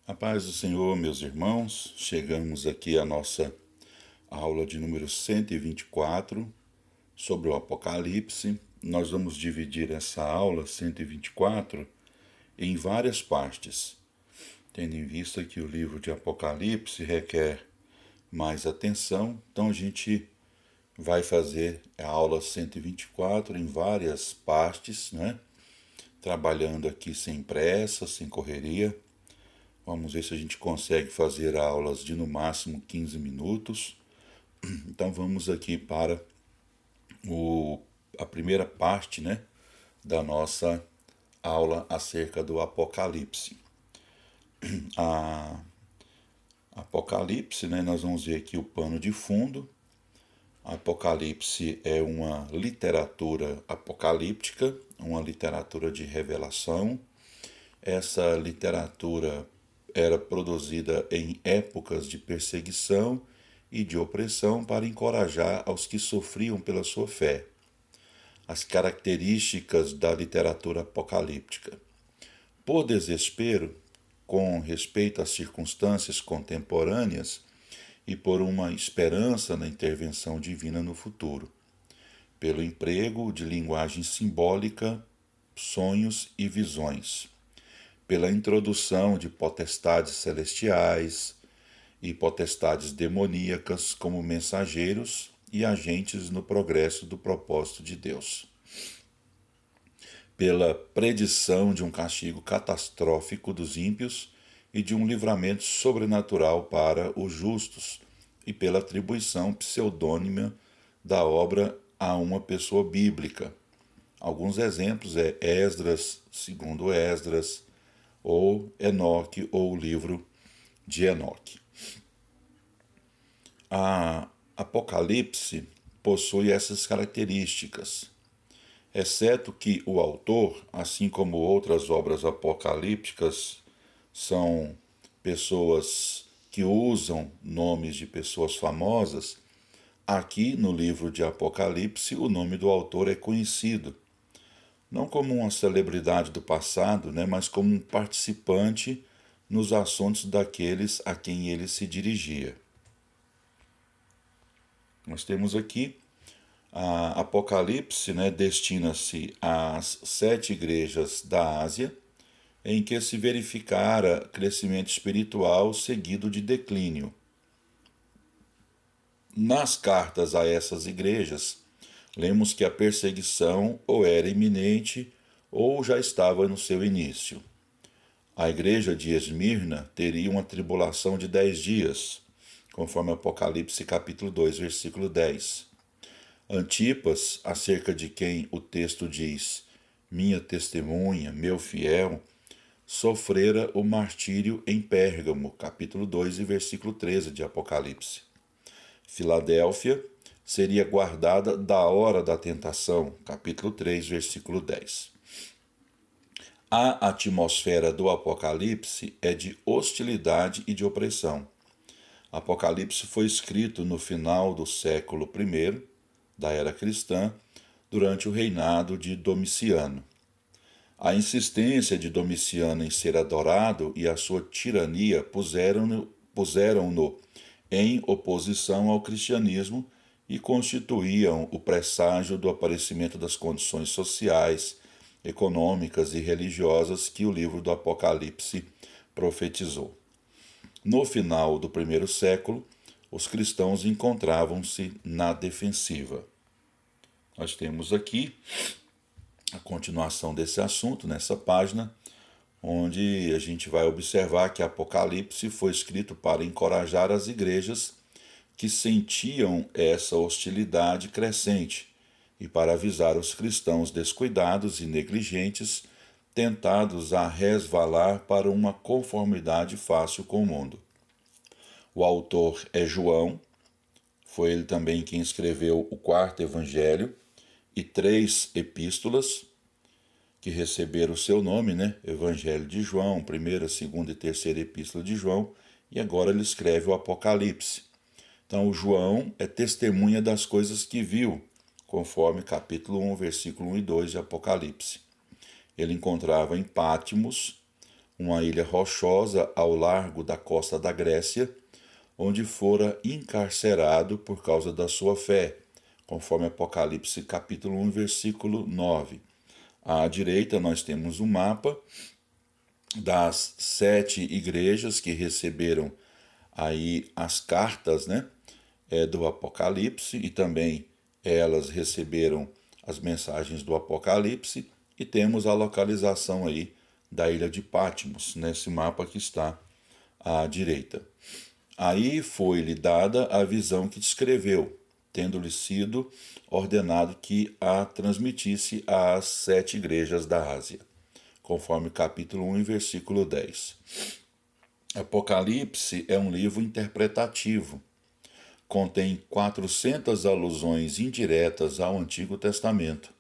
A paz do Senhor, meus irmãos, chegamos aqui à nossa aula de número 124 sobre o Apocalipse. Nós vamos dividir essa aula 124 em várias partes, tendo em vista que o livro de Apocalipse requer mais atenção, então a gente vai fazer a aula 124 em várias partes, né? Trabalhando aqui sem pressa, sem correria. Vamos ver se a gente consegue fazer aulas de no máximo 15 minutos. Então vamos aqui para a primeira parte, né, da nossa aula acerca do Apocalipse. A Apocalipse, né, nós vamos ver aqui o pano de fundo. Apocalipse é uma literatura apocalíptica, uma literatura de revelação. Essa literatura era produzida em épocas de perseguição e de opressão para encorajar aos que sofriam pela sua fé. As características da literatura apocalíptica. Por desespero, com respeito às circunstâncias contemporâneas e por uma esperança na intervenção divina no futuro. Pelo emprego de linguagem simbólica, sonhos e visões. Pela introdução de potestades celestiais e potestades demoníacas como mensageiros e agentes no progresso do propósito de Deus. Pela predição de um castigo catastrófico dos ímpios e de um livramento sobrenatural para os justos, e pela atribuição pseudônima da obra a uma pessoa bíblica. Alguns exemplos é Esdras, segundo Esdras, ou Enoque, ou o livro de Enoque. A Apocalipse possui essas características, exceto que o autor, assim como outras obras apocalípticas, são pessoas que usam nomes de pessoas famosas. Aqui no livro de Apocalipse, o nome do autor é conhecido, não como uma celebridade do passado, né, mas como um participante nos assuntos daqueles a quem ele se dirigia. Nós temos aqui a Apocalipse, né, destina-se às 7 igrejas da Ásia, em que se verificara crescimento espiritual seguido de declínio. Nas cartas a essas igrejas, lemos que a perseguição ou era iminente ou já estava no seu início. A igreja de Esmirna teria uma tribulação de 10 dias, conforme Apocalipse capítulo 2, versículo 10. Antipas, acerca de quem o texto diz, minha testemunha, meu fiel, sofrera o martírio em Pérgamo, capítulo 2 e versículo 13 de Apocalipse. Filadélfia seria guardada da hora da tentação, capítulo 3, versículo 10. A atmosfera do Apocalipse é de hostilidade e de opressão. Apocalipse foi escrito no final do século I da era cristã, durante o reinado de Domiciano. A insistência de Domiciano em ser adorado e a sua tirania puseram-no em oposição ao cristianismo e constituíam o presságio do aparecimento das condições sociais, econômicas e religiosas que o livro do Apocalipse profetizou. No final do primeiro século, os cristãos encontravam-se na defensiva. Nós temos aqui a continuação desse assunto nessa página, onde a gente vai observar que Apocalipse foi escrito para encorajar as igrejas que sentiam essa hostilidade crescente e para avisar os cristãos descuidados e negligentes, tentados a resvalar para uma conformidade fácil com o mundo. O autor é João, foi ele também quem escreveu o 4º evangelho e 3 epístolas, que receberam o seu nome, né? Evangelho de João, 1ª, 2ª e 3ª epístola de João, e agora ele escreve o Apocalipse. Então, o João é testemunha das coisas que viu, conforme capítulo 1, versículo 1 e 2 de Apocalipse. Ele encontrava em Patmos uma ilha rochosa ao largo da costa da Grécia, onde fora encarcerado por causa da sua fé, conforme Apocalipse capítulo 1, versículo 9. À direita nós temos um mapa das 7 igrejas que receberam aí as cartas, né, do Apocalipse, e também elas receberam as mensagens do Apocalipse, e temos a localização aí da ilha de Patmos, nesse mapa que está à direita. Aí foi-lhe dada a visão que descreveu, tendo-lhe sido ordenado que a transmitisse às 7 igrejas da Ásia, conforme capítulo 1, versículo 10. Apocalipse é um livro interpretativo. Contém 400 alusões indiretas ao Antigo Testamento.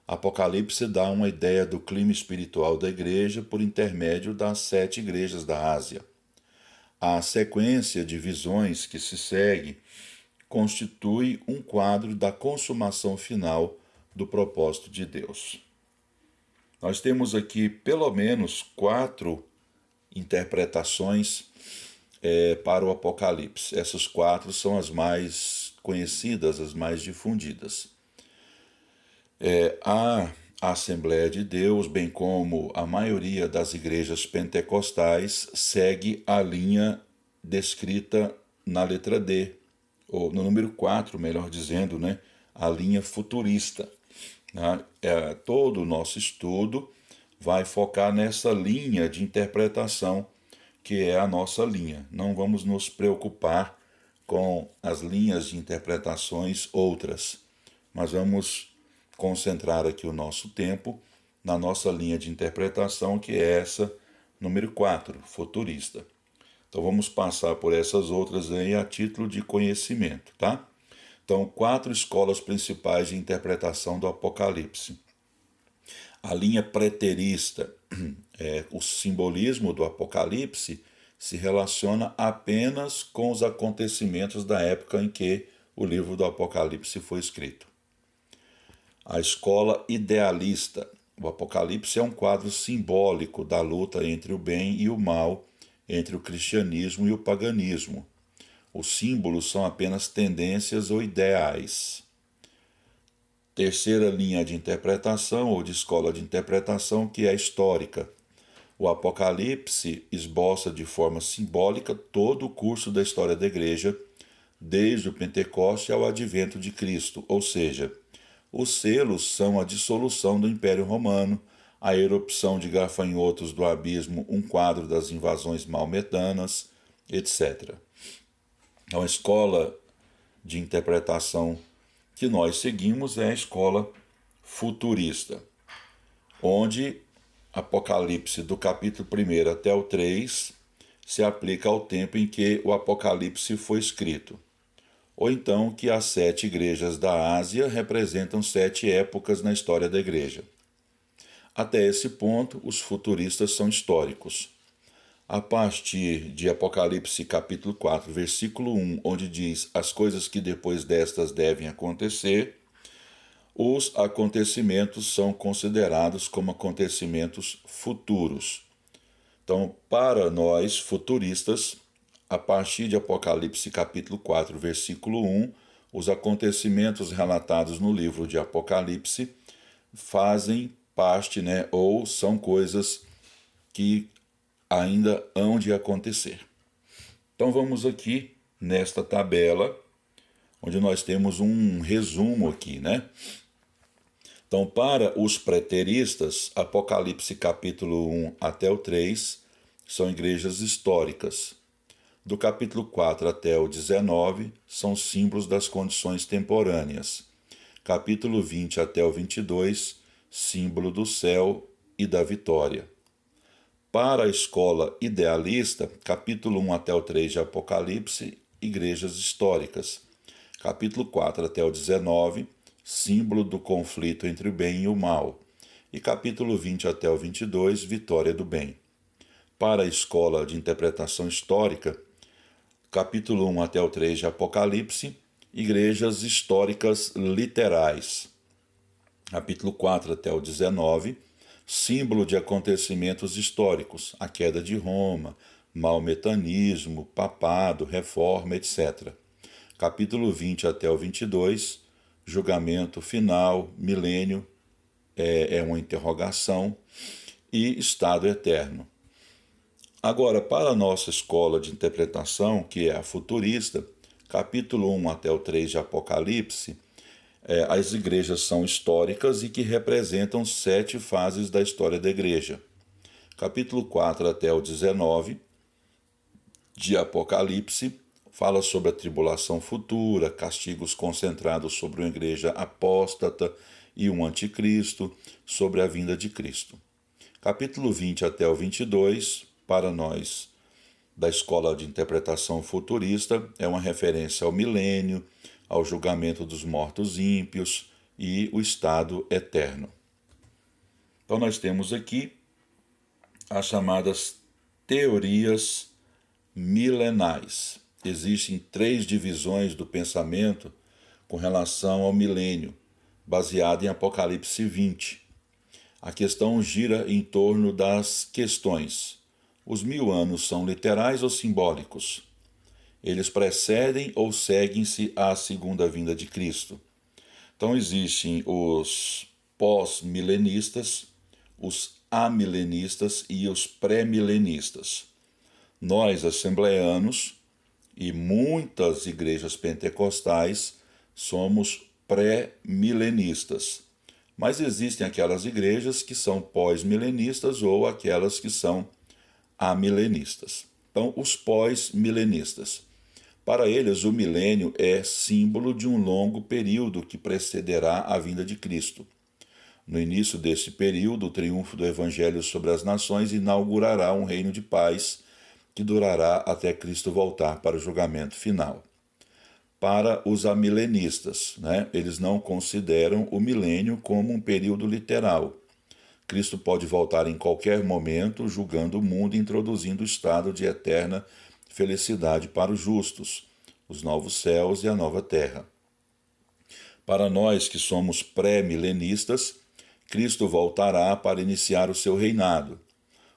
Apocalipse dá uma ideia do clima espiritual da igreja por intermédio das 7 igrejas da Ásia. A sequência de visões que se segue constitui um quadro da consumação final do propósito de Deus. Nós temos aqui pelo menos 4 interpretações para o Apocalipse. Essas 4 são as mais conhecidas, as mais difundidas. A Assembleia de Deus, bem como a maioria das igrejas pentecostais, segue a linha descrita na letra D, ou no número 4, melhor dizendo, né? A linha futurista. Todo o nosso estudo vai focar nessa linha de interpretação, que é a nossa linha. Não vamos nos preocupar com as linhas de interpretações outras, mas vamos concentrar aqui o nosso tempo na nossa linha de interpretação, que é essa número 4, futurista. Então vamos passar por essas outras aí a título de conhecimento, tá? Então, 4 escolas principais de interpretação do Apocalipse. A linha preterista, o simbolismo do Apocalipse se relaciona apenas com os acontecimentos da época em que o livro do Apocalipse foi escrito. A escola idealista. O Apocalipse é um quadro simbólico da luta entre o bem e o mal, entre o cristianismo e o paganismo. Os símbolos são apenas tendências ou ideais. Terceira linha de interpretação, ou de escola de interpretação, que é a histórica. O Apocalipse esboça de forma simbólica todo o curso da história da igreja, desde o Pentecoste ao advento de Cristo, ou seja, os selos são a dissolução do Império Romano, a erupção de gafanhotos do abismo, um quadro das invasões maometanas, etc. Então, a escola de interpretação que nós seguimos é a escola futurista, onde Apocalipse do capítulo 1 até o 3 se aplica ao tempo em que o Apocalipse foi escrito, ou então que as 7 igrejas da Ásia representam 7 épocas na história da igreja. Até esse ponto, os futuristas são históricos. A partir de Apocalipse capítulo 4, versículo 1, onde diz as coisas que depois destas devem acontecer, os acontecimentos são considerados como acontecimentos futuros. Então, para nós futuristas, a partir de Apocalipse capítulo 4, versículo 1, os acontecimentos relatados no livro de Apocalipse fazem parte, ou são coisas que ainda hão de acontecer. Então vamos aqui nesta tabela, onde nós temos um resumo aqui, Então, para os preteristas, Apocalipse capítulo 1 até o 3 são igrejas históricas. Do capítulo 4 até o 19 são símbolos das condições temporâneas. Capítulo 20 até o 22, símbolo do céu e da vitória. Para a escola idealista, capítulo 1 até o 3 de Apocalipse, igrejas históricas. Capítulo 4 até o 19, símbolo do conflito entre o bem e o mal. E capítulo 20 até o 22, vitória do bem. Para a escola de interpretação histórica, capítulo 1 até o 3 de Apocalipse, igrejas históricas literais. Capítulo 4 até o 19, símbolo de acontecimentos históricos, a queda de Roma, maometanismo, papado, reforma, etc. Capítulo 20 até o 22, julgamento final, milênio, é uma interrogação, e estado eterno. Agora, para a nossa escola de interpretação, que é a futurista, capítulo 1 até o 3 de Apocalipse, as igrejas são históricas e que representam 7 fases da história da igreja. Capítulo 4 até o 19 de Apocalipse fala sobre a tribulação futura, castigos concentrados sobre uma igreja apóstata e um anticristo, sobre a vinda de Cristo. Capítulo 20 até o 22, para nós da escola de interpretação futurista, é uma referência ao milênio, ao julgamento dos mortos ímpios e o estado eterno. Então nós temos aqui as chamadas teorias milenais. Existem 3 divisões do pensamento com relação ao milênio, baseado em Apocalipse 20. A questão gira em torno das questões: os 1000 anos são literais ou simbólicos? Eles precedem ou seguem-se à segunda vinda de Cristo? Então existem os pós-milenistas, os amilenistas e os pré-milenistas. Nós, assembleanos, e muitas igrejas pentecostais, somos pré-milenistas. Mas existem aquelas igrejas que são pós-milenistas ou aquelas que são amilenistas. Então, os pós-milenistas. Para eles, o milênio é símbolo de um longo período que precederá a vinda de Cristo. No início desse período, o triunfo do Evangelho sobre as nações inaugurará um reino de paz que durará até Cristo voltar para o julgamento final. Para os amilenistas, eles não consideram o milênio como um período literal. Cristo pode voltar em qualquer momento, julgando o mundo e introduzindo o estado de eterna felicidade para os justos, os novos céus e a nova terra. Para nós que somos pré-milenistas, Cristo voltará para iniciar o seu reinado.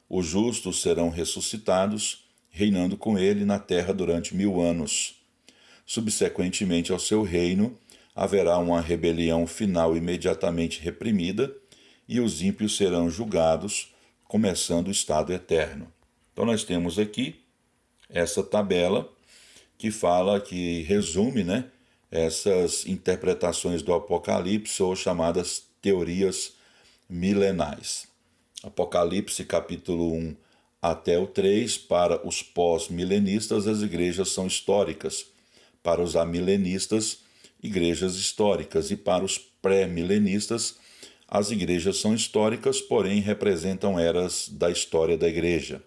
Os justos serão ressuscitados, reinando com ele na terra durante 1000 anos. Subsequentemente ao seu reino, haverá uma rebelião final imediatamente reprimida e os ímpios serão julgados, começando o estado eterno. Então nós temos aqui essa tabela que resume, essas interpretações do Apocalipse ou chamadas teorias milenais. Apocalipse capítulo 1 até o 3, para os pós-milenistas, as igrejas são históricas. Para os amilenistas, igrejas históricas. E para os pré-milenistas, as igrejas são históricas, porém representam eras da história da igreja.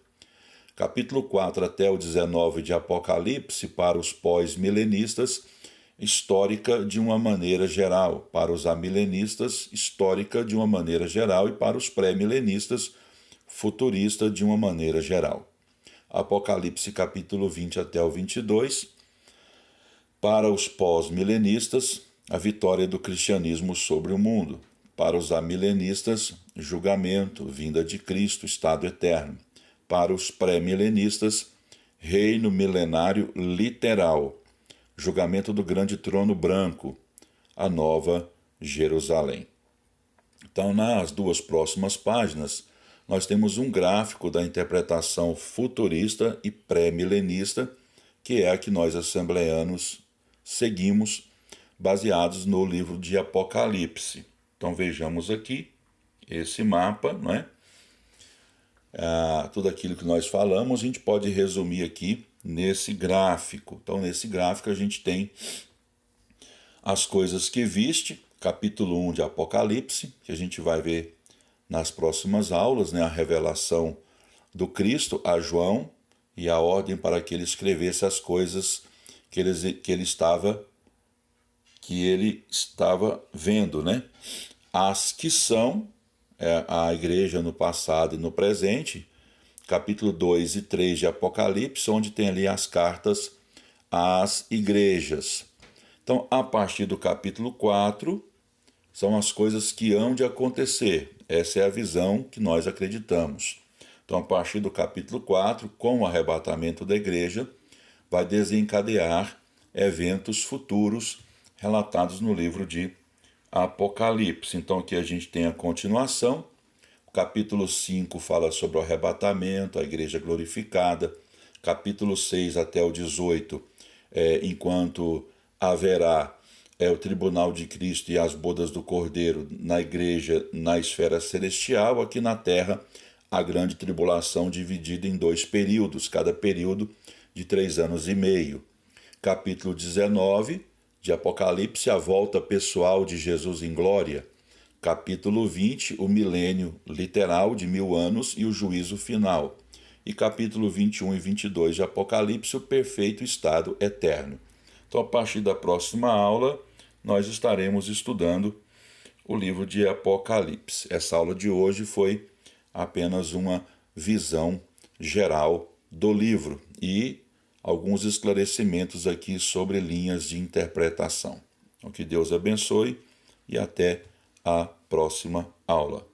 Capítulo 4 até o 19 de Apocalipse, para os pós-milenistas, histórica de uma maneira geral. Para os amilenistas, histórica de uma maneira geral. E para os pré-milenistas, futurista de uma maneira geral. Apocalipse capítulo 20 até o 22, para os pós-milenistas, a vitória do cristianismo sobre o mundo. Para os amilenistas, julgamento, vinda de Cristo, estado eterno. Para os pré-milenistas, reino milenário literal, julgamento do grande trono branco, a nova Jerusalém. Então, nas 2 próximas páginas, nós temos um gráfico da interpretação futurista e pré-milenista, que é a que nós, assembleanos, seguimos, baseados no livro de Apocalipse. Então, vejamos aqui esse mapa, tudo aquilo que nós falamos, a gente pode resumir aqui nesse gráfico. Então, nesse gráfico, a gente tem as coisas que viste, capítulo 1 de Apocalipse, que a gente vai ver nas próximas aulas, a revelação do Cristo a João e a ordem para que ele escrevesse as coisas que ele estava vendo, As que são a igreja no passado e no presente, capítulo 2 e 3 de Apocalipse, onde tem ali as cartas às igrejas. Então, a partir do capítulo 4, são as coisas que hão de acontecer. Essa é a visão que nós acreditamos. Então, a partir do capítulo 4, com o arrebatamento da igreja, vai desencadear eventos futuros relatados no livro de Apocalipse. Então, aqui a gente tem a continuação. O capítulo 5 fala sobre o arrebatamento, a igreja glorificada. Capítulo 6 até o 18, enquanto haverá o tribunal de Cristo e as bodas do Cordeiro na igreja, na esfera celestial. Aqui na terra, a grande tribulação dividida em 2 períodos, cada período de 3 anos e meio. Capítulo 19 de Apocalipse, a volta pessoal de Jesus em glória. Capítulo 20, o milênio literal de 1000 anos e o juízo final. E capítulo 21 e 22 de Apocalipse, o perfeito estado eterno. Então, a partir da próxima aula, nós estaremos estudando o livro de Apocalipse. Essa aula de hoje foi apenas uma visão geral do livro e alguns esclarecimentos aqui sobre linhas de interpretação. Então, que Deus abençoe e até a próxima aula.